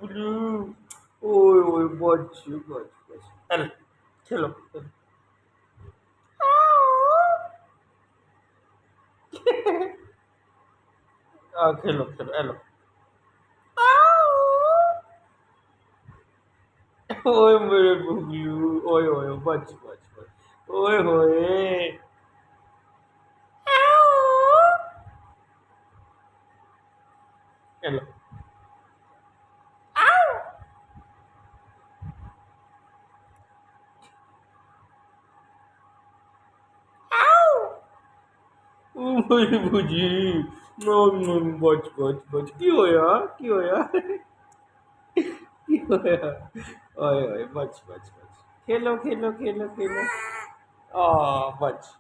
बुगलू। ओए ओए बच बच बच। हेलो खेलो खेलो। खेलो खेलो हेलो। ओए मेरे बुगलू। ओए ओए बच बच बच। ओए होए। हेलो। ओ मेरी भुजी। नो नो बच बच बच। की होया की होया की होया। ओए ओए बच बच बच। खेलो खेलो खेलो खेलो। बच।